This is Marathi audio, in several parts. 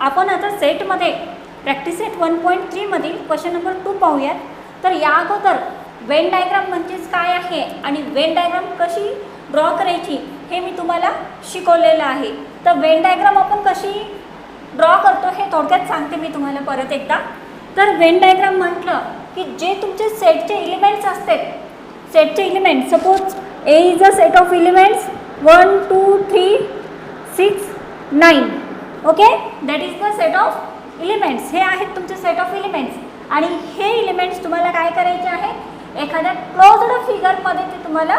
आपण आता सेटमध्ये प्रॅक्टिस सेट 1.3 मधील क्वेश्चन नंबर 2 पाहूयात. तर या अगोदर वेन डायग्राम म्हणजेच काय आहे आणि वेन डायग्राम कशी ड्रॉ करायची हे मी तुम्हाला शिकवलेलं आहे. तर वेन डायग्राम आपण कशी ड्रॉ करतो हे थोडक्यात सांगते मी तुम्हाला परत एकदा. तर वेन डायग्राम म्हटलं की जे तुमचे सेटचे एलिमेंट्स असतात, सेटचे element suppose A is a set of elements 1 2 3 6 9. Okay, that is the set of elements. हे आहेत तुमचे सेट ऑफ एलिमेंट्स आणि हे एलिमेंट्स तुम्हाला काय करायचे आहे, एखाद्या क्लोज्ड फिगरमध्ये ते तुम्हाला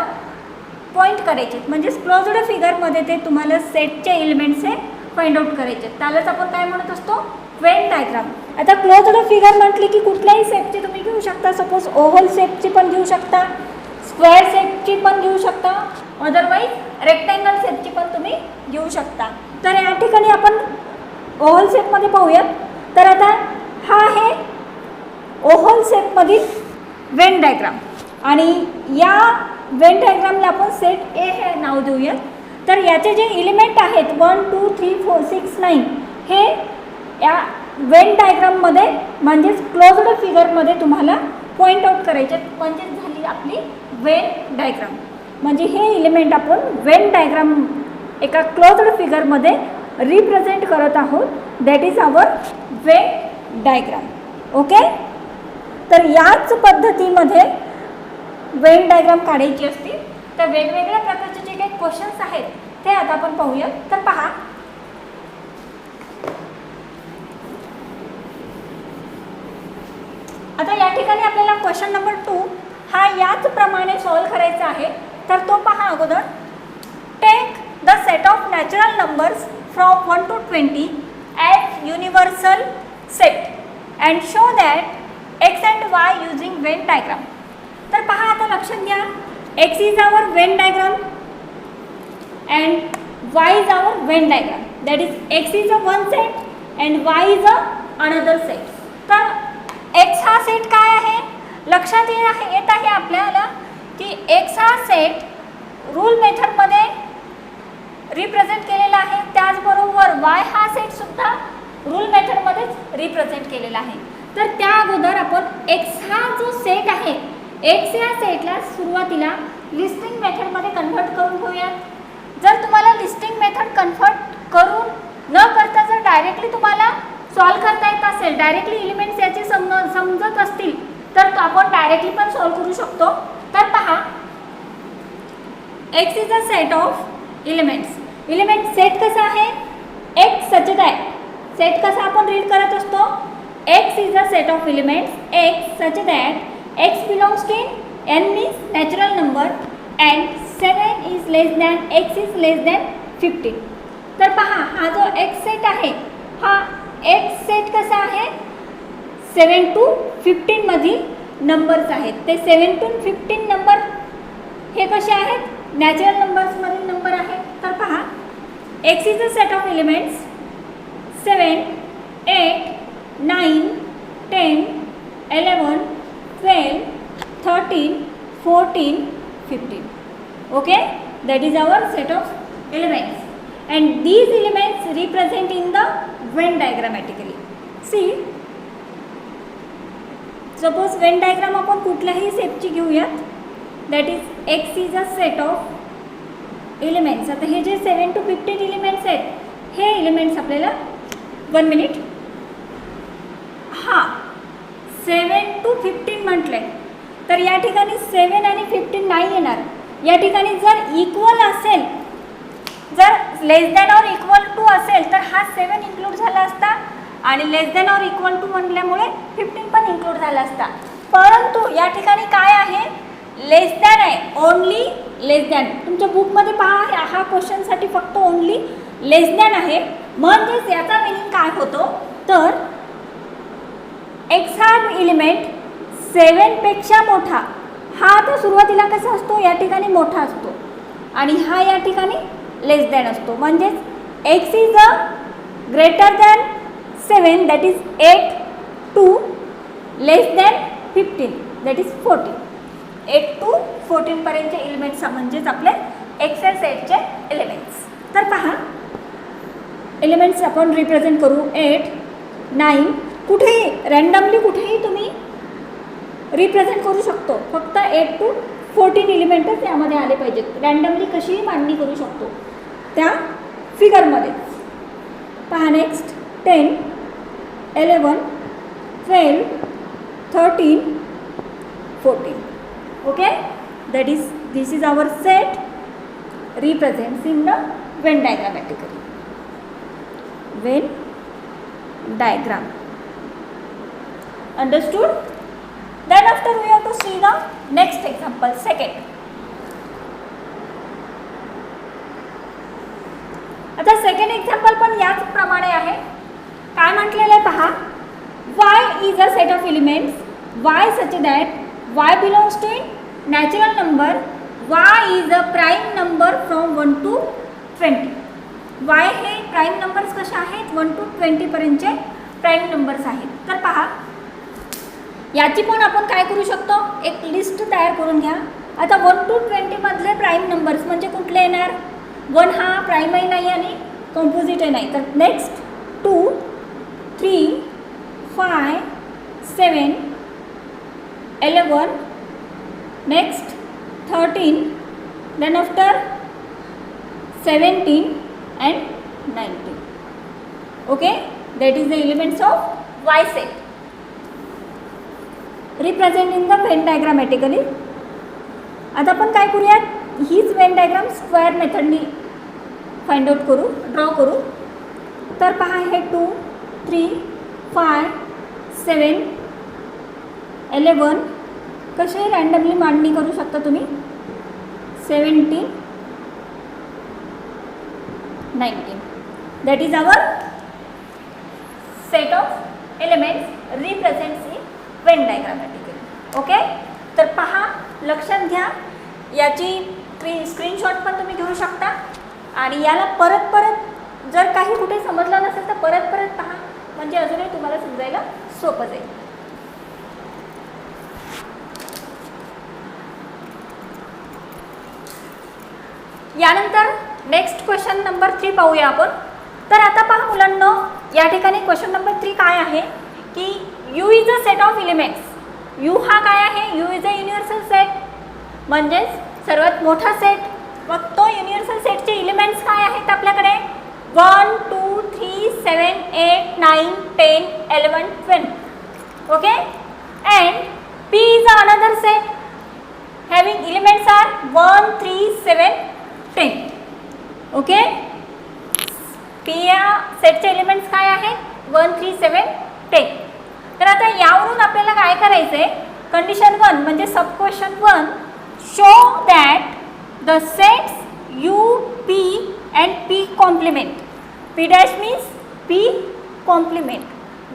पॉईंट करायचे, म्हणजेच क्लोज्ड फिगरमध्ये ते तुम्हाला सेटचे एलिमेंट्स हे फाइंड आउट करायचे. त्यालाच आपण काय म्हणत असतो, वेन डायग्राम. आता क्लोज्ड फिगर म्हटली की कुठल्याही शेपची तुम्ही घेऊ शकता. सपोज ओव्हल शेपची पण घेऊ शकता, स्क्वेअर शेपची पण घेऊ शकता, अदरवाईज रेक्टँगल शेपची पण तुम्ही घेऊ शकता. तर या ठिकाणी आपण ओव्हल शेपमध्ये पाहूयात. तर आता हा आहे ओव्हल शेपमधील वेन डायग्राम आणि या वेन डायग्रामला आपण सेट ए हे नाव देऊयात. तर याचे जे एलिमेंट आहेत 1 2 3 4 6 9 हे या वेन डायग्राममध्ये म्हणजेच क्लोज्ड फिगरमध्ये तुम्हाला पॉईंट आउट करायचे, म्हणजेच झाली आपली वेन डायग्राम. म्हणजे हे एलिमेंट आपण वेन डायग्राम एका क्लोज्ड फिगरमध्ये रिप्रेझेंट करत आहोत. That is our Venn diagram. Okay, तर याच पद्धतीमध्ये वेन डायग्राम काढायची असते. तर वेगवेगळ्या प्रकारचे जे काही क्वेश्चन्स आहेत ते आता आपण पाहूया. तर पहा, आता या ठिकाणी आपल्याला क्वेश्चन नंबर 2 हा याच प्रमाणे सॉल्व्ह करायचा आहे. तर तो पहा अगोदर. Take the set of natural numbers from 1 to 20 as universal set and show that X and Y using Venn diagram. तर पहा, आता लक्षात घ्या, X is our Venn diagram and Y is our Venn diagram. That is X is a one set and Y is a another set. तर एक्स हा सेट काय आहे, लक्षात येत आहे आपल्याला की एक्स हा सेट रूल मेथडमध्ये रिप्रेझेंट केलेला आहे. त्याचबरोबर वाय हा सेटसुद्धा रूल मेथडमध्येच रिप्रेझेंट केलेला आहे. तर त्या अगोदर आपण एक्स हा जो सेट आहे, एक्स या सेटला सुरुवातीला लिस्टिंग मेथडमध्ये कन्व्हर्ट करून घेऊयात. जर तुम्हाला लिस्टिंग मेथड कन्व्हर्ट करून न करता जर डायरेक्टली तुम्हाला सॉल्व करता येत असेल, डायरेक्टली एलिमेंट्स याचे समजत असतील, तर आपण डायरेक्टली पण सॉल्व करू शकतो. तर पहा, x is a set of elements. Element set कसा आहे, एक्स सच दॅट. सेट कसा आपण रीड करत असतो, X is a set of elements X such that X belongs to N means natural number and 7 is less than X is less than 15. तर पहा, हा जो एक्स सेट आहे, हा एक्स सेट कसा आहे, 7 to 15 मधील नंबर्स आहेत. ते 7 to 15 नंबर हे कसे आहेत, नॅचरल नंबर्समधील नंबर आहेत. तर पहा, x is a set of elements 7 8 9 10 11 12 13 14 15. Okay, that is our set of elements and these elements represent in the Venn diagrammatically. See, suppose Venn diagram आपण कुठल्याही शेपची घेऊयात. that is x is a set of elements. आता हे जे 7 to 15 एलिमेंट्स आहेत, हे एलिमेंट्स आपल्याला 1 मिनिट, हां 7 to 15 म्हटले तर या ठिकाणी 7 आणि 15 नाही येणार. या ठिकाणी जर इक्वल असेल, जर लेस दॅन ऑर इक्वल टू असेल तर हा 7 इन्क्लूड झाला असता आणि लेस दॅन ऑर इक्वल टू म्हटल्यामुळे 15 पण इन्क्लूड झाला असता. परंतु या ठिकाणी काय आहे, लेस दॅन आहे, ओनली लेस दॅन. तुमच्या बुकमध्ये पहा, हा क्वेश्चनसाठी फक्त ओनली लेस दॅन आहे. म्हणजेच याचा मिनिंग काय होतो, तर एक्स हा एलिमेंट 7पेक्षा मोठा, हा तर सुरुवातीला कसा असतो, या ठिकाणी मोठा असतो आणि हा या ठिकाणी लेस दॅन असतो. म्हणजेच X is a greater than 7 that is 8 to less than 15 that is 14. 8 to 14 पर्यंतचे एलिमेंट्स म्हणजेच आपले एक्सेल सेटचे एलिमेंट्स. तर पहा, एलिमेंट्स आपण रिप्रेझेंट करू. 8, 9, कुठेही रँडमली कुठेही तुम्ही रिप्रेझेंट करू शकतो. फक्त 8 to 14 एलिमेंटच यामध्ये आले पाहिजेत. रँडमली कशीही मांडणी करू शकतो त्या फिगरमध्ये. पहा next 10, 11, 12, 13, 14. Okay, this is our set represents in the Venn diagrammatically. Venn diagram. Understood? Then after we have to see the next example, second. आता सेकंड एक्झाम्पल पण याच प्रमाणे आहे. काय म्हटलेलं आहे पहा. y is a set of elements y such that y belongs to a natural number, y is a prime number from 1 to 20. y हे प्राईम नंबर्स कसे आहेत 1 to 20 पर्यंतचे प्राईम नंबर्स आहेत. तर पहा याची पण आपण काय करू शकतो, एक लिस्ट तयार करून घ्या. आता 1 to 20 मधले प्राईम नंबर्स म्हणजे कुठले येणार. 1 हा प्राईमही नाही आणि कंपोजिटही नाही. तर next 2, 3, 5, 7, 11, next 13, then after 17 and 19. Okay, that is the elements of y set represent in the Venn diagrammatically. आता आपण काय करूयात, हीच वेन डायग्राम स्क्वेअर मेथडनी फाइंड आउट करू, ड्रॉ करू. तर पहा हे 2, 3, 5, 7, 11 कसे रँडमली मांडणी करू शकता तुम्ही. 17, 19. That is our set of elements represents in Venn diagrammatically. Okay, तर पहा लक्षात घ्या, याची स्क्रीनशॉट पण तुम्ही घेऊ शकता आणि याला परत परत जर काही कुठे समजलं नसेल तर परत परत पहा, म्हणजे अजूनही तुम्हाला समजायला सोपं जाईल. यानंतर नेक्स्ट क्वेश्चन नंबर 3 पाहूया आपण. तर आता पहा मुलांना, या ठिकाणी क्वेश्चन नंबर 3 काय आहे की you is a set of elements. You हा काय आहे, you is a universal set, म्हणजेच सर्वात मोठा सेट. मग तो युनिव्हर्सल सेटचे एलिमेंट्स काय आहेत आपल्याकडे 1, 2, 3, 7, 8, 9, 10, 11, 12. Okay, and P is another set having elements are 1, 3, 7, 10. Okay, P या सेटचे एलिमेंट्स काय आहेत 1, 3, 7, 10. तर आता यावरून आपल्याला काय करायचं आहे, कंडिशन 1 म्हणजे sub question 1, show that the sets U, P and P complement. P dash means P complement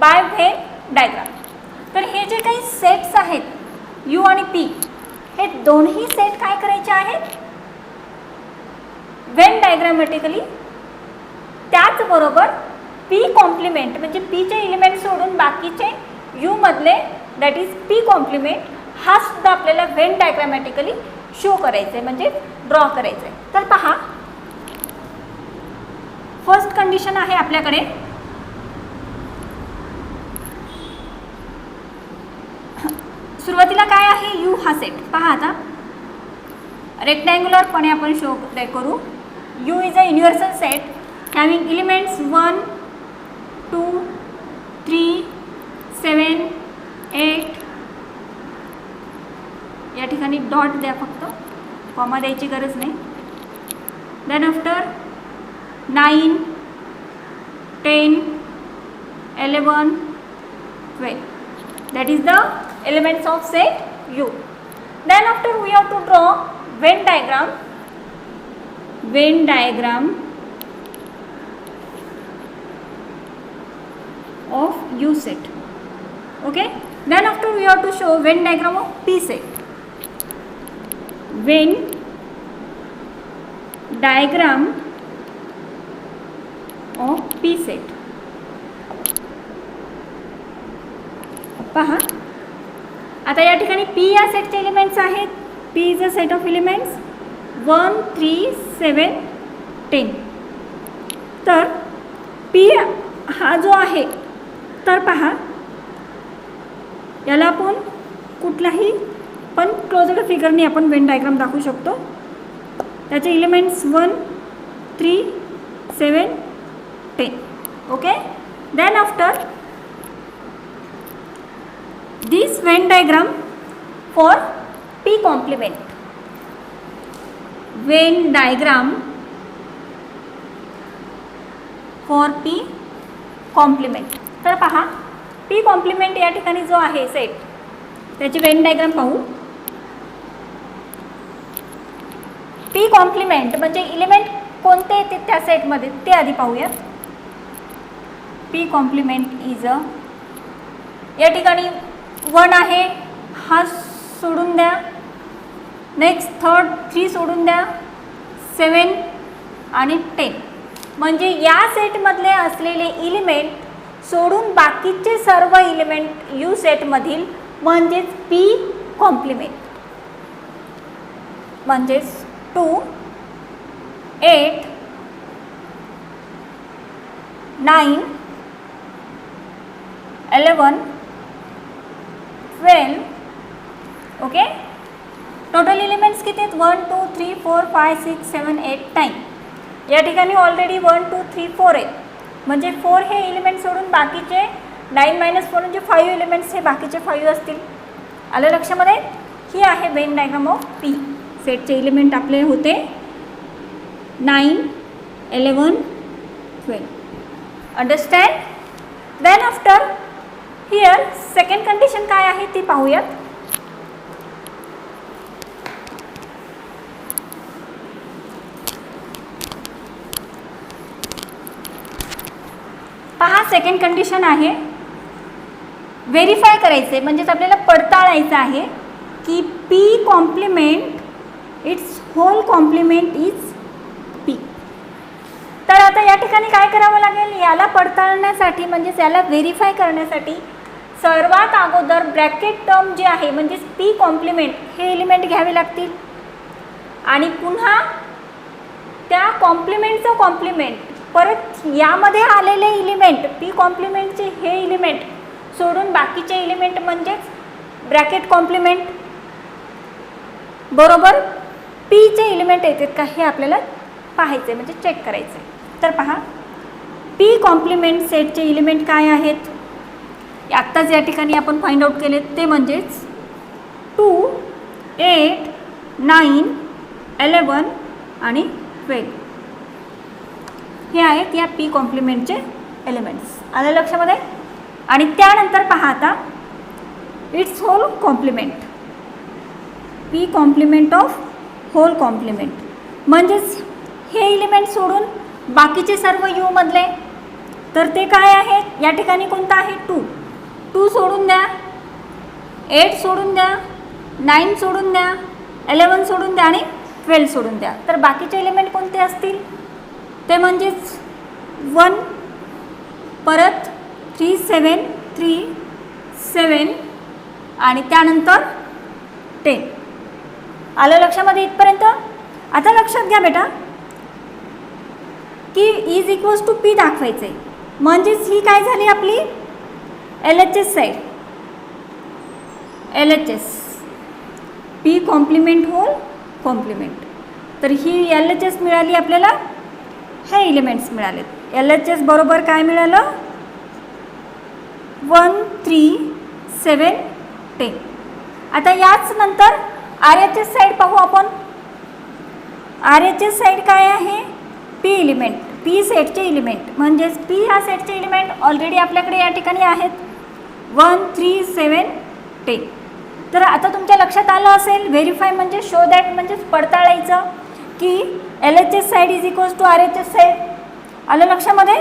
by Venn diagram. तर हे जे काही सेट्स आहेत U आणि P, हे दोन्ही सेट काय करायचे आहेत वेन डायग्रामॅटिकली. त्याचबरोबर P कॉम्प्लिमेंट म्हणजे P चे एलिमेंट सोडून बाकीचे U मधले दॅट इज P कॉम्प्लिमेंट हा सुद्धा आपल्याला वेन डायग्रामॅटिकली शो करायचं आहे, म्हणजे ड्रॉ करायचं आहे. तर पहा फर्स्ट कंडिशन आहे आपल्याकडे, सुरुवातीला काय आहे U हा सेट. पहा आता रेक्टँग्युलरपणे आपण शो करू. U is a universal set having elements 1, 2, 3, 7, 8. या ठिकाणी डॉट द्या, फक्त कॉमा द्यायची गरज नाही. Then after 9, 10, 11, 12. That is the elements of set U. Then after we have to draw Venn diagram. Venn diagram of U set. Okay. Then after we have to show Venn diagram of P set. Venn diagram of P set. पहा आता या ठिकाणी P या सेटचे एलिमेंट्स आहेत. P is a set of elements 1, 3, 7, 10. तर पी हा जो आहे तर पहा याला आपण कुठल्याही पण क्लोज्ड फिगरने आपण वेन डायग्राम दाखवू शकतो. त्याचे elements 1, 3, 7, 10. Okay. Then after this Venn diagram for P complement. Venn diagram for P complement. तर पहा P कॉम्प्लिमेंट या ठिकाणी जो आहे सेट त्याची वेन डायग्राम पाहू. P कॉम्प्लिमेंट म्हणजे इलिमेंट कोणते येते त्या सेटमध्ये ते आधी पाहूया. P कॉम्प्लिमेंट इज अ या ठिकाणी 1 आहे हा सोडून द्या. नेक्स्ट थर्ड 3 सोडून द्या. 7 आणि 10 म्हणजे या सेटमधले असलेले इलिमेंट सोडून बाकीचे सर्व इलिमेंट यू सेटमधील म्हणजेच P कॉम्प्लिमेंट. म्हणजेच 2, 8, 9, 11, 12. ओके. टोटल एलिमेंट्स किती आहेत 1, 2, 3, 4, 5, 6, 7, 8, 9. या ठिकाणी ऑलरेडी 1, 2, 3, 4 आहे म्हणजे 4 हे एलिमेंट सोडून बाकीचे 9 - 4 म्हणजे 5 एलिमेंट्स हे बाकीचे 5 असतील. आलं लक्षामध्ये. ही आहे वेन डायग्राम ऑफ P. सेटचे एलिमेंट आपले होते 9, 11, 12. Understand. Then after here second condition काय आहे ती पाहूयात. पहा सेकंड कंडिशन आहे व्हेरीफाय करायचे म्हणजेच आपल्याला पडताळायचं आहे की P complement it's whole complement is P. तर आता या ठिकाणी काय करावं लागेल याला पडताळण्यासाठी म्हणजेच याला व्हेरीफाय करण्यासाठी सर्वात अगोदर ब्रॅकेट टर्म जे आहे म्हणजेच P कॉम्प्लिमेंट हे एलिमेंट घ्यावे लागतील आणि पुन्हा त्या कॉम्प्लिमेंटचं कॉम्प्लिमेंट परत यामध्ये आलेले एलिमेंट P कॉम्प्लिमेंटचे हे एलिमेंट सोडून बाकीचे एलिमेंट म्हणजेच ब्रॅकेट कॉम्प्लिमेंट बरोबर Pचे एलिमेंट येतात का हे आपल्याला पाहायचे म्हणजे चेक करायचे. तर पहा P कॉम्प्लिमेंट सेटचे एलिमेंट काय आहेत आत्ताच या ठिकाणी आपण फाइंड आउट केले ते म्हणजेच 2, 8, 9, 11 आणि 12 हे आहेत या P कॉम्प्लिमेंटचे एलिमेंट्स. आलं लक्षामध्ये. आणि त्यानंतर पहा आता it's whole complement P complement of whole complement म्हणजेच हे एलिमेंट सोडून बाकीचे सर्व यू मधले तर ते काय आहेत या ठिकाणी कोणतं आहे 2 सोडून द्या, 8 सोडून द्या, 9 सोडून द्या, 11 सोडून द्या आणि 12 सोडून द्या. तर बाकीचे एलिमेंट कोणते असतील ते म्हणजेच 1 परत 3, 7, 3, 7 आणि त्यानंतर 10. आलं लक्षामध्ये इथपर्यंत. आता लक्षात घ्या बेटा की इज इक्वल्स टू P दाखवायचं आहे म्हणजेच ही काय झाली आपली LHS side. LHS P complement whole complement तर ही LHS मिळाली आपल्याला हे एलिमेंट्स मिळालेत. LHS बरोबर काय मिळालं 1, 3, 7, 10. आता याच नंतर RHS साईड पाहू आपण. RHS साईड काय आहे P एलिमेंट P सेटचे एलिमेंट म्हणजेच P ह्या सेटचे एलिमेंट ऑलरेडी आपल्याकडे या ठिकाणी आहेत 1, 3, 7, 10. तर आता तुमच्या लक्षात आलं असेल व्हेरीफाय म्हणजे शो दॅट म्हणजेच पडताळायचं की LHS side is equals to RHS side. आलं लक्षामध्ये.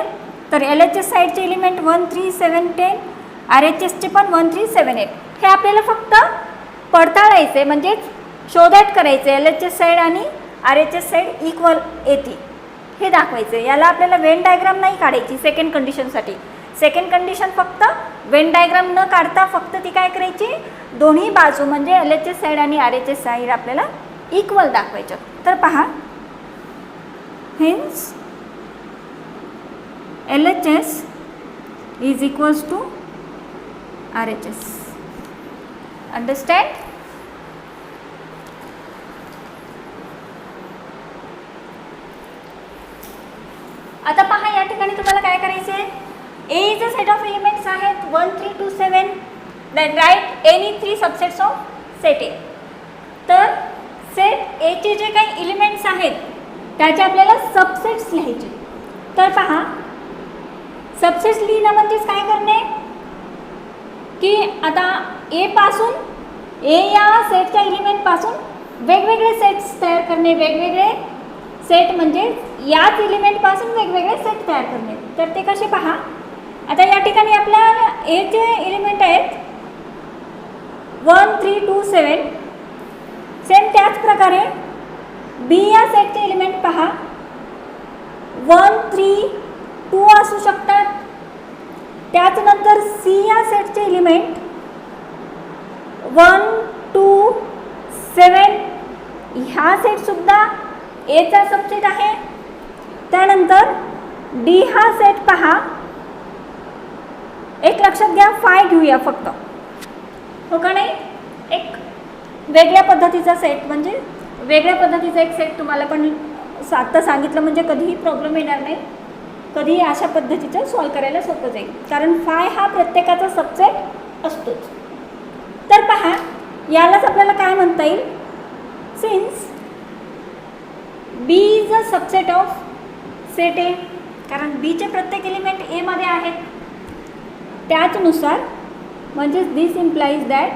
तर LHS साईडचे एलिमेंट 1, 3, 7, 10 RHSचे पण 1, 3, 7, 8 हे आपल्याला फक्त पडताळायचे म्हणजेच शो दॅट करायचे LHS साईड आणि RHS साईड इक्वल येते हे दाखवायचं. याला आपल्याला वेन डायग्राम नाही काढायची सेकंड कंडिशनसाठी. सेकंड कंडिशन फक्त वेन डायग्राम न काढता फक्त ती काय करायची दोन्ही बाजू म्हणजे LHS साईड आणि RHS साईड आपल्याला इक्वल दाखवायचं. तर पहा hence LHS is equals to RHS. Understand? आता पहा या ठिकाणी तुम्हाला काय करायचं आहे. A is a set of elements आहेत 1 3 2 7. Then write any 3 subsets of set A. तर सेट ए चे जे काही एलिमेंट्स आहेत त्याचे आपल्याला सबसेट्स लिहायचे. तर पहा सबसेट्स लिहिणं म्हणजेच काय करणे की आता ए पासून ए या सेटच्या एलिमेंटपासून वेगवेगळे सेट्स तयार करणे. वेगवेगळे सेट म्हणजे याच एलिमेंटपासून वेगवेगळे सेट तयार करणे. तर ते कसे पहा. आता या ठिकाणी आपल्याला ए चे एलिमेंट आहेत 1 3 2 7. सेम त्याच प्रकारे बी या सेटचे एलिमेंट पहा 1 3 2 असू शकतात. त्याचनंतर सी या सेटचे एलिमेंट 1 2 7. ह्या सेटसुद्धा एचा सबसेट आहे. त्यानंतर डी हा सेट पहा. एक लक्षात घ्या 5 घेऊया फक्त, हो का नाही. एक वेगळ्या पद्धतीचा सेट म्हणजे वेगळ्या पद्धतीचा एक सेट तुम्हाला पण आता सांगितलं म्हणजे कधीही प्रॉब्लेम येणार नाही. कधीही अशा पद्धतीचं सॉल्व करायला सोपं जाईल कारण 5 हा प्रत्येकाचा सबसेट असतोच. तर पहा यालाच आपल्याला काय म्हणता येईल. Since B is a subset of set A, कारण बीचे प्रत्येक एलिमेंट ए मध्ये आहेत. त्याचनुसार म्हणजे this implies that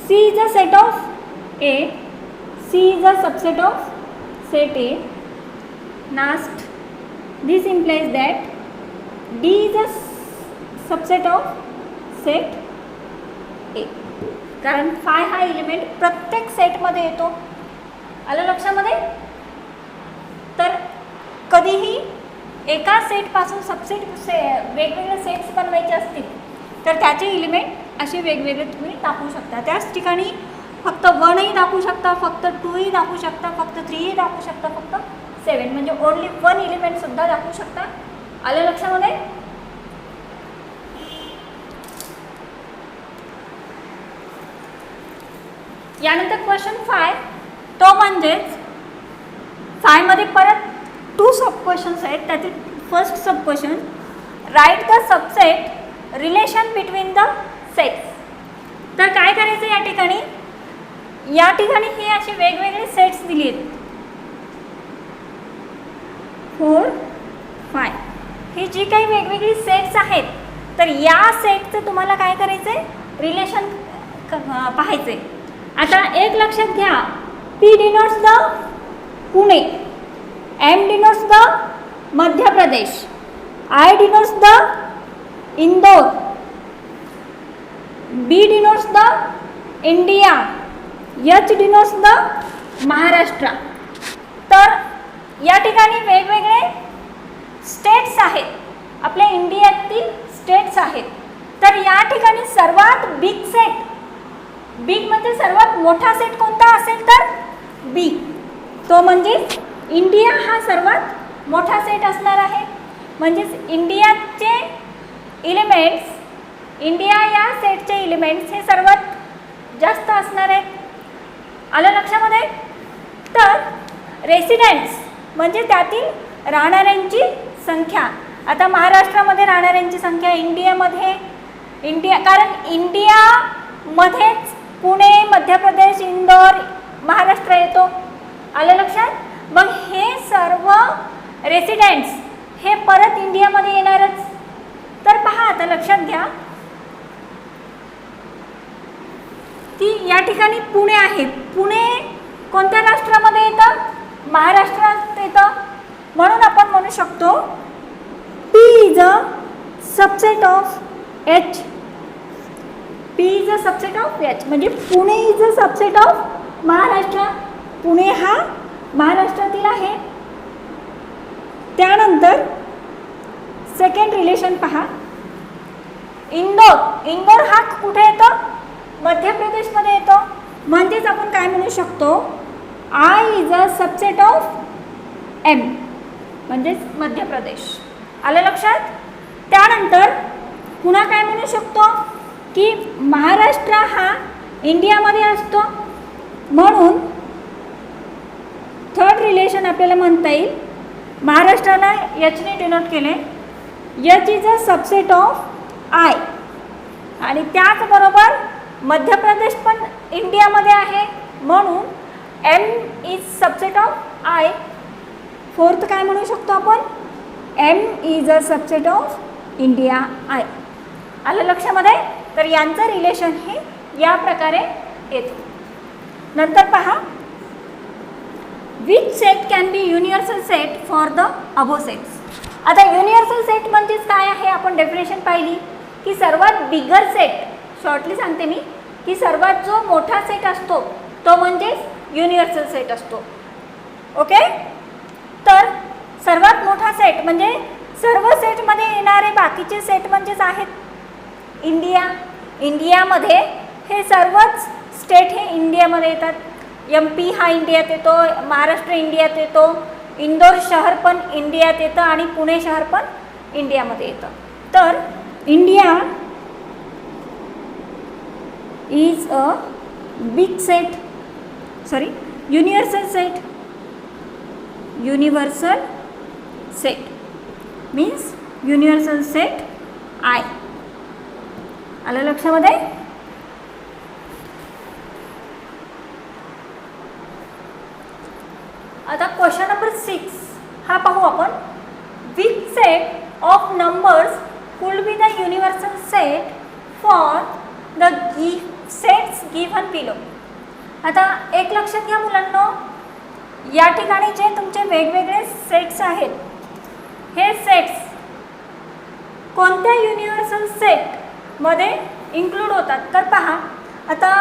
C is a set of A. C is a subset of set A. Next this implies that D is a subset of set A, कारण 5 हा एलिमेंट प्रत्येक सेटमध्ये येतो. आलं लक्षामध्ये. तर कधीही एका सेटपासून सबसेट वेगवेगळे सेट्स बनवायचे असतील तर त्याचे एलिमेंट असे वेगवेगळे तुम्ही दाखवू शकता. त्याच ठिकाणी फक्त 1ही दाखवू शकता, फक्त 2ही दाखवू शकता, फक्त 3ही दाखवू शकता, फक्त 7 म्हणजे ओनली 1 एलिमेंटसुद्धा दाखवू शकता. आलं लक्षामध्ये. यानंतर क्वेश्चन 5 तो म्हणजेच 5 मध्ये परत 2 सब क्वेश्चन्स आहेत. त्यातील first sub question write the subset relation between the sets. तर काय करायचं या ठिकाणी. या ठिकाणी हे असे वेगवेगळे सेट्स दिले आहेत 4 5. ही जी काही वेगवेगळी सेट्स आहेत तर या सेटचं तुम्हाला काय करायचं आहे रिलेशन पाहायचं आहे. आता एक लक्षात घ्या. P denotes the Pune, M denotes the Madhya Pradesh, I denotes the Indore, B denotes the India, H denotes the Maharashtra. तर या ठिकाणी वेगवेगळे स्टेट्स आहेत, आपल्या इंडियातील स्टेट्स आहेत. तर या ठिकाणी सर्वात बिग सेट, बिग म्हणजे सर्वात मोठा सेट कोणता असेल तर बी, तो म्हणजे इंडिया हा सर्वात मोठा सेट असणार आहे. म्हणजेच इंडियाचे एलिमेंट्स, इंडिया या सेटचे एलिमेंट्स हे सर्वात जास्त असणार आहेत. आलं लक्षामध्ये. तर रेसिडेंट्स म्हणजे त्यातील राहणाऱ्यांची संख्या. आता महाराष्ट्रामध्ये राहणाऱ्यांची संख्या इंडियामध्ये कारण इंडियामध्येच पुणे, मध्य प्रदेश, इंदोर, महाराष्ट्र येतो. आलं लक्षात. मग हे सर्व रेसिडेंट्स हे परत इंडियामध्ये येणारच. तर पहा आता लक्षात घ्या की या ठिकाणी पुणे आहे. पुणे कोणत्या राष्ट्रामध्ये येतं? महाराष्ट्रात येतं. म्हणून आपण म्हणू शकतो P is a subset of H. P is a subset of H म्हणजे Pune is a subset of Maharashtra. Pune हा महाराष्ट्रातील आहे. त्यानंतर सेकंड रिलेशन पहा. इंदोर हा कुठे येतो? मध्य प्रदेशमध्ये येतो. म्हणजेच आपण काय म्हणू शकतो I is a subset of M म्हणजेच मध्य प्रदेश. आलं लक्षात? त्यानंतर पुन्हा काय म्हणू शकतो की महाराष्ट्र हा इंडियामध्ये असतो, म्हणून थर्ड रिलेशन आपल्याला म्हणता येईल. महाराष्ट्राला एचने डिनोट केले. H is a subset of I, आणि त्याचबरोबर मध्य प्रदेश पण इंडियामध्ये आहे, म्हणून M is subset of I. Fourth काय म्हणू शकतो आपण? M is a subset of India I. आलं लक्षामध्ये? तर यांचं रिलेशन हे या प्रकारे येतं. नंतर पहा, which set can be universal set for the above sets. आता युनिव्हर्सल सेट म्हणजेच काय आहे? आपण डेफिनेशन पाहिली की सर्वात बिगर सेट, शॉर्टली सांगते मी, की सर्वात जो मोठा सेट असतो तो म्हणजेच युनिव्हर्सल सेट असतो. ओके, तर सर्वात मोठा सेट म्हणजे सर्व सेटमध्ये येणारे बाकीचे सेट म्हणजेच आहेत इंडिया. इंडियामध्ये हे सर्वच स्टेट हे इंडियामध्ये येतात. MP हा इंडियात येतो, महाराष्ट्र इंडियात येतो, इंदोर शहर पण इंडियात येतं आणि पुणे शहर पण इंडियामध्ये येतं. तर India is a big set, sorry universal set. Universal set means universal set I. आलं लक्षामध्ये? आता क्वेश्चन नंबर 6 हा पाहू आपण. Which set of numbers could be the universal set for the sets given below. आता एक लक्षात घ्या मुलांनो, या ठिकाणी जे तुमचे वेगवेगळे सेट्स आहेत, हे सेट्स कोणत्या युनिव्हर्सल सेटमध्ये इन्क्लूड होतात? तर पहा, आता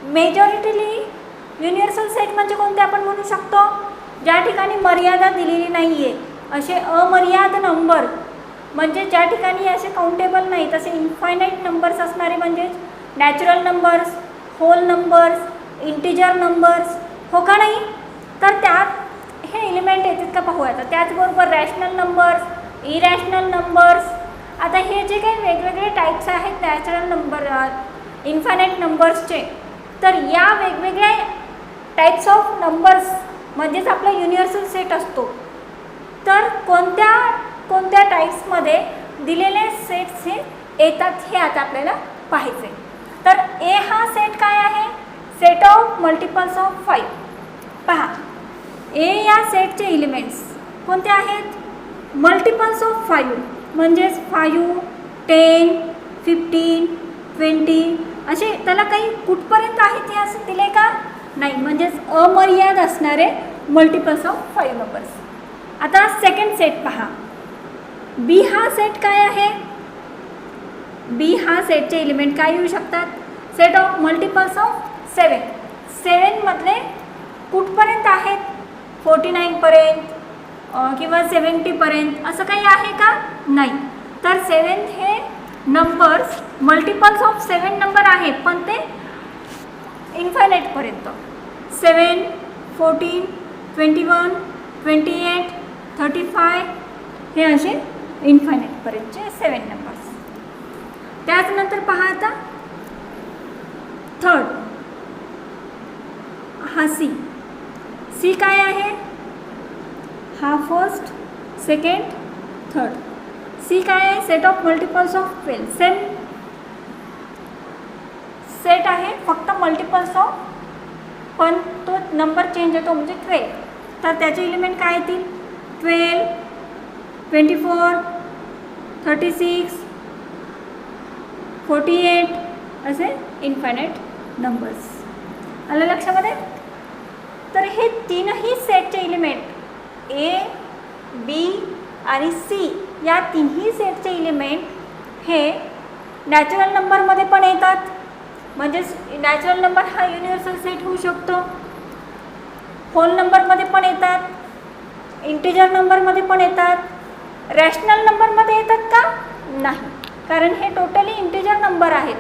मेजॉरिटीली युनिव्हर्सल सेट म्हणजे कोणते आपण म्हणू शकतो? ज्या ठिकाणी मर्यादा दिलेली नाही आहे, असे अमर्याद नंबर, म्हणजे ज्या ठिकाणी असे काउंटेबल नाही तसे इन्फायनाईट नंबर्स असणारे म्हणजेच natural numbers, whole numbers, integer numbers, हो का नाही? तर त्यात हे एलिमेंट येतात का पाहूया. आता त्याचबरोबर रॅशनल नंबर्स, इरॅशनल नंबर्स. आता हे जे काही वेगवेगळे टाईप्स आहेत नॅचरल नंबर, इन्फायनाईट नंबर्सचे, तर या वेगवेगळ्या टाईप्स ऑफ नंबर्स म्हणजेच आपला युनिव्हर्सल सेट असतो. तर कोणत्या कोणत्या टाईप्समध्ये दिलेले सेट्स हे येतात हे आता आपल्याला पाहायचे. तर ए हा सेट काय आहे? Set of multiples of 5. पहा, ए या सेटचे एलिमेंट्स कोणते आहेत? मल्टिपल्स ऑफ 5 म्हणजेच 5, 10, 15, 20 असे. त्याला काही कुठपर्यंत आहेत हे असं दिले का? नाही, म्हणजेच अमर्याद असणारे मल्टिपल्स ऑफ 5 नंबर्स. आता सेकंड सेट पहा. बी हा सेट काय आहे? बी हा सेटचे एलिमेंट काय येऊ शकतात? Set of multiples of 7. 7 मधले कुठपर्यंत आहेत? 49 पर्यंत किंवा 70 पर्यंत असं काही आहे का? नाही. तर 7 हे नंबर्स मल्टिपल्स ऑफ 7 नंबर आहेत, पण ते इन्फायनाईट पर्यंत. 7, 14, 21, 28, 35 हे असे इन्फायनाईट पर्यंतचे 7 नंबर्स. त्याचनंतर पहा आता थर्ड हा सी. सी काय आहे? हा फर्स्ट, सेकंड, थर्ड. सी काय आहे? Set of multiples of 12. Same set आहे, फक्त मल्टिपल्स ऑफ, पण तो नंबर चेंज होतो म्हणजे 12. तर त्याचे एलिमेंट काय येतील? 12, 24, 36, 48 असे इन्फायनाईट नंबर्स. आलं लक्षामध्ये? तर हे तीनही सेटचे एलिमेंट ए, बी आणि सी या तिन्ही सेटचे एलिमेंट हे नॅचरल नंबरमध्ये पण येतात. म्हणजेच नॅचरल नंबर हा युनिव्हर्सल सेट होऊ शकतो. होल नंबरमध्ये पण येतात, इंटिजर नंबरमध्ये पण येतात. रॅशनल नंबरमध्ये येतात का? नाही, कारण हे टोटली इंटिजर नंबर आहेत.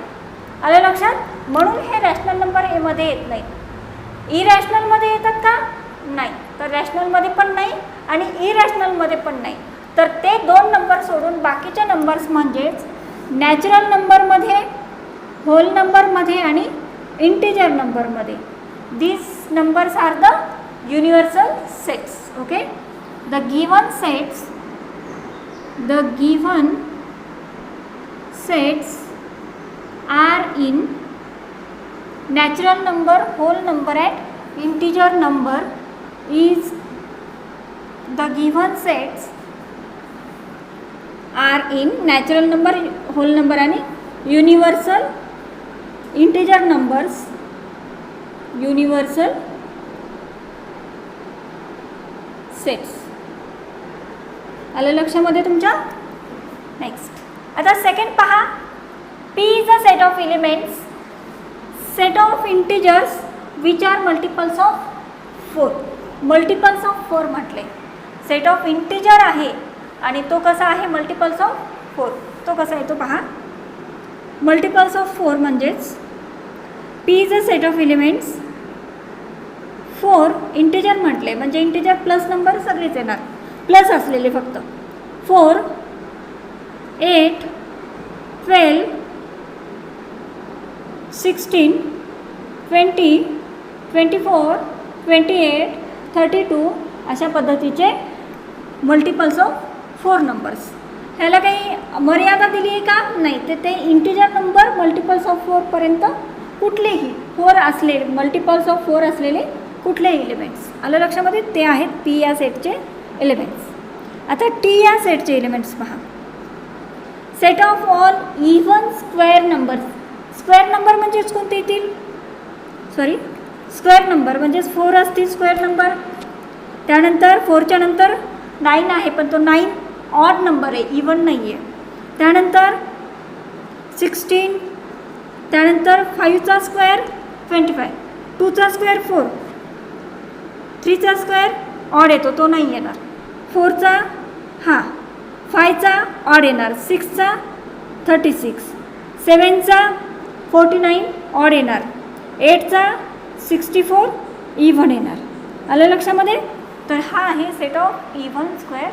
आलं लक्षात? म्हणून हे रॅशनल नंबर एमध्ये येत नाही. इरॅशनलमध्ये येतात का? नाही. तर रॅशनलमध्ये पण नाही आणि इरॅशनलमध्ये पण नाही. तर ते 2 नंबर सोडून बाकीचे नंबर्स म्हणजेच नॅचरल नंबरमध्ये, होल नंबरमध्ये आणि इंटिजर नंबरमध्ये, these numbers are the universal sets. Okay, the given sets are in natural number, whole number and integer number. Is the given sets are in natural number, whole number आणि universal integer numbers, universal sets. आलं लक्षामध्ये तुमच्या? नेक्स्ट आता सेकंड पहा. P is a set of elements, set of integers which are multiples of 4. Multiples of 4 म्हटले. सेट ऑफ इंटिजर आहे आणि तो कसा आहे? Multiples of 4. तो कसा आहे तो पहा. मल्टिपल्स ऑफ 4 म्हणजेच P is a set of elements. 4 integer म्हटले म्हणजे इंटिजर प्लस नंबर सगळेच येणार, प्लस असलेले फक्त. 4, 8, 12, 16, 20, 24, 28, 32 अशा पद्धतीचे मल्टिपल्स ऑफ 4 नंबर्स. ह्याला काही मर्यादा दिली आहे का? नाही. ते इंटिजर नंबर मल्टिपल्स ऑफ 4 पर्यंत कुठलेही 4 असलेले, मल्टिपल्स ऑफ 4 असलेले कुठलेही एलिमेंट्स. आलं लक्षामध्ये? ते आहेत P या सेटचे एलिमेंट्स. आता T या सेटचे एलिमेंट्स पहा. Set of all even square numbers. Square number म्हणजेच कोणते येतील? स्क्वेअर नंबर म्हणजेच 4 असतील स्क्वेअर नंबर. त्यानंतर 4च्या नंतर 9 आहे पण तो 9 ऑड नंबर आहे, इवन नाही आहे. त्यानंतर 16, त्यानंतर 5चा स्क्वेअर 25, 2चा स्क्वेअर 4, 3चा स्क्वेअर ऑड येतो तो नाही येणार. 4चा 5चा ऑड येणार, 6चा 36, 7चा 49 ऑड येणार, 8चा 64 इव्हन येणार. आलं लक्षामध्ये? तर हा आहे set of even square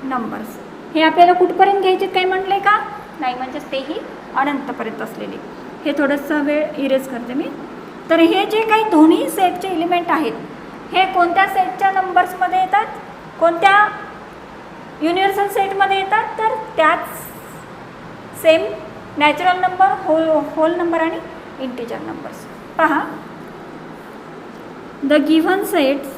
numbers. हे आपल्याला कुठपर्यंत घ्यायचे काय म्हटले का? नाही, म्हणजेच तेही अनंतपर्यंत असलेले. हे थोडंसं वेळ इरेज करते मी. तर हे जे काही दोन्ही सेटचे एलिमेंट आहेत हे कोणत्या सेटच्या नंबर्समध्ये येतात? कोणत्या युनिव्हर्सल सेटमध्ये येतात? तर त्याच same natural number, whole number आणि इंटिजर नंबर्स. पहा, the given sets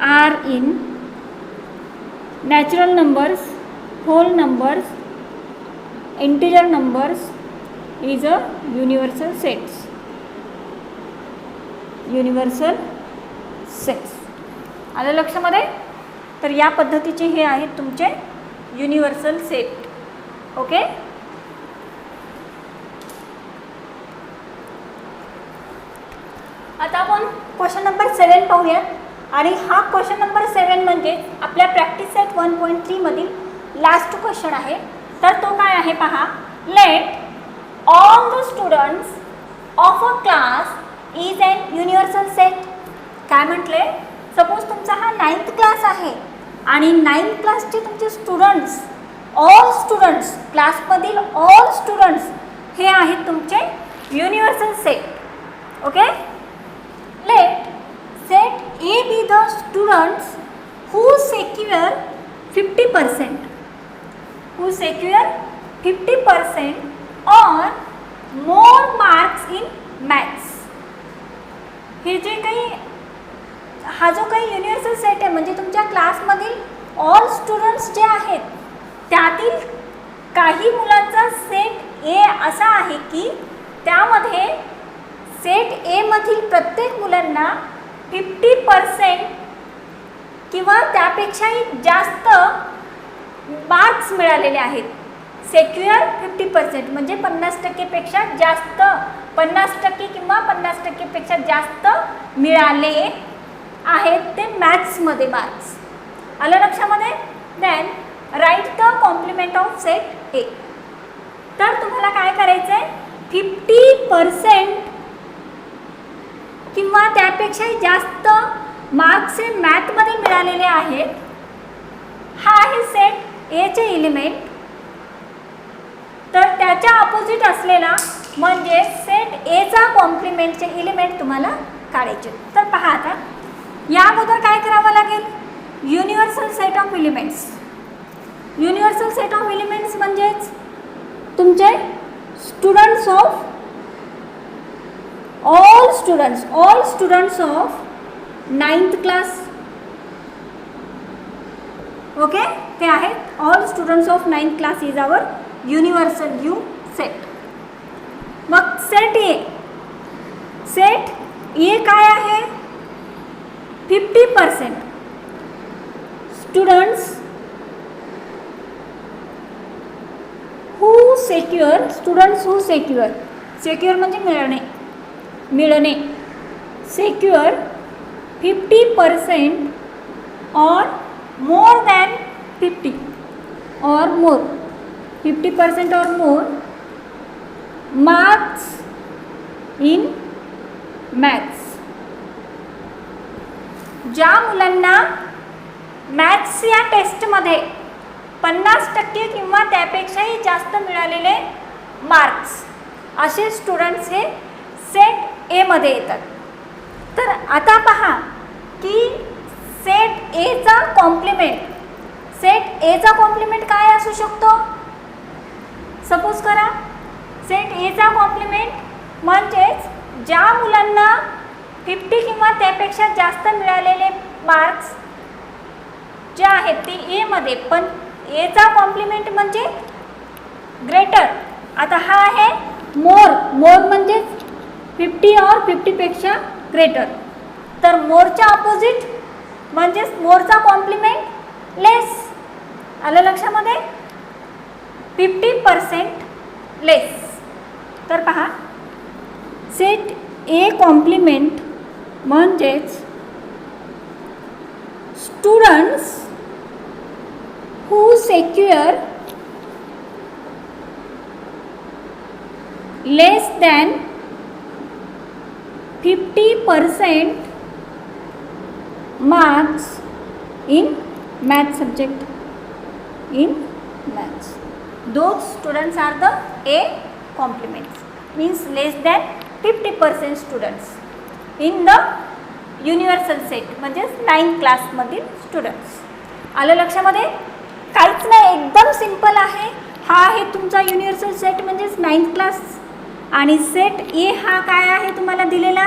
are in natural numbers, whole numbers, integer numbers is a universal sets. Universal sets. आलं लक्षामध्ये? तर या पद्धतीचे हे आहेत तुमचे युनिव्हर्सल सेट. ओके. आता आपण क्वेश्चन नंबर 7 पाहूया. आणि हा क्वेश्चन नंबर 7 म्हणजे आपल्या प्रॅक्टिस सेट 1.3 मधील लास्ट क्वेश्चन आहे. तर तो काय आहे पहा. Let all the students of a class is an universal set. काय म्हटले? सपोज तुमचा हा 9th क्लास आहे आणि 9th क्लासचे तुमचे स्टुडंट्स, ऑल स्टुडंट्स, क्लासमधील ऑल स्टुडंट्स हे आहेत तुमचे universal set. Okay. Let set A be the students who secure 50%, who secure 50% or more marks in maths. हे जे काही हा जो काही युनिव्हर्सल सेट आहे म्हणजे तुमच्या क्लासमधील ऑल स्टुडंट्स जे आहेत त्यातील काही मुलांचा सेट ए असा आहे की त्यामध्ये सेट ए मधील प्रत्येक मुलांना 50% किंवा त्यापेक्षाही जास्त मार्क्स मिळालेले आहेत. सेक्युअर 50% म्हणजे 50% पेक्षा जास्त, 50% किंवा 50% पेक्षा जास्त मिळाले आहेत ते मॅथ्समध्ये मार्क्स. आलं लक्षामध्ये? Then write the complement of set A. तर तुम्हाला काय करायचं आहे? 50% किंवा त्यापेक्षाही जास्त मार्क्स हे मॅथमध्ये मिळालेले आहेत. हा आहे सेट एचे एलिमेंट. तर त्याच्या अपोजिट असलेला म्हणजे सेट एचा कॉम्प्लिमेंटचे एलिमेंट तुम्हाला काढायचे. तर पहा आता या अगोदर काय करावं लागेल, universal set of elements. Universal set of elements म्हणजेच तुमचे students of all students of 9th class. Okay, ते आहेत all students of 9th class is our universal U set. मग सेट ए काय आहे, 50% स्टुडंट्स हू सेक्युअर म्हणजे मिळणे secure 50% or more than 50 or more 50% or more marks in maths. ज्या मुलांना मॅथ्स या टेस्टमध्ये 50% किंवा त्यापेक्षाही जास्त मिळालेले मार्क्स, असे स्टुडंट्स हे सेट ए मध्ये येतात. तर आता पहा की सेट एचा कॉम्प्लिमेंट काय असू शकतो. सपोज करा सेट एचा कॉम्प्लिमेंट म्हणजेच ज्या मुलांना 50 किंवा त्यापेक्षा जास्त मिळालेले मार्क्स जे आहेत ते ए मध्ये, पण एचा कॉम्प्लिमेंट म्हणजे ग्रेटर. आता हा आहे मोर म्हणजेच 50 और 50पेक्षा ग्रेटर. तर मोरच्या अपोजिट म्हणजेच मोरचा कॉम्प्लिमेंट लेस. आलं लक्षामध्ये, 50% लेस. तर पहा सेट ए कॉम्प्लिमेंट म्हणजेच students who secure less than 50% marks in math subject. In maths, those students are the A complements, means less than 50% students in the universal set म्हणजेच 9th क्लास मधील स्टुडंट्स. आलं लक्षामध्ये, काहीच नाही, एकदम सिंपल आहे. हा आहे तुमचा युनिव्हर्सल सेट म्हणजेच 9th क्लास. आणि सेट ए हा काय आहे तुम्हाला दिलेला,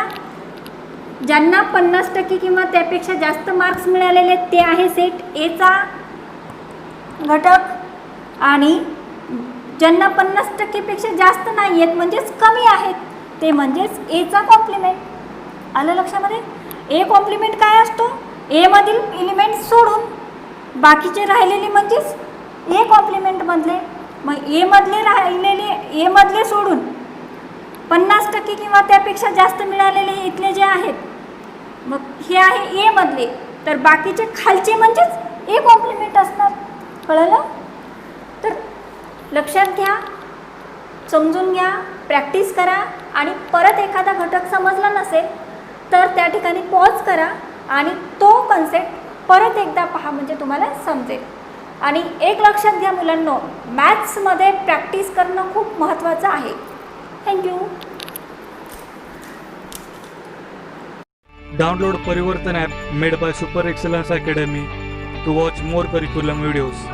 ज्यांना 50% किंवा त्यापेक्षा जास्त मार्क्स मिळालेले ते आहे सेट एचा घटक. आणि ज्यांना 50%पेक्षा जास्त नाही आहेत म्हणजेच कमी आहेत ते म्हणजेच एचा कॉम्प्लिमेंट. आलं लक्षामध्ये. ए कॉम्प्लिमेंट काय असतो, ए मधील एलिमेंट सोडून बाकीचे राहिलेले म्हणजेच ए कॉम्प्लिमेंटमधले. मग ए मधले सोडून 50% किंवा त्यापेक्षा जास्त मिळालेले इथले जे आहेत, मग हे आहे ए मधले, तर बाकीचे खालचे म्हणजेच ए कॉम्प्लिमेंट असणार. कळलं. तर लक्षात घ्या, समजून घ्या, प्रॅक्टिस करा. आणि परत एखादा घटक समजला नसेल तर त्या ठिकाणी पॉज करा आणि तो कन्सेप्ट परत एकदा पहा, म्हणजे तुम्हाला समजेल. आणि एक लक्षात घ्या मुलांनो, मॅथ्समध्ये प्रॅक्टिस करणं खूप महत्त्वाचं आहे. Thank you. Download Parivartan app made by Super Excellence Academy to watch more curriculum videos.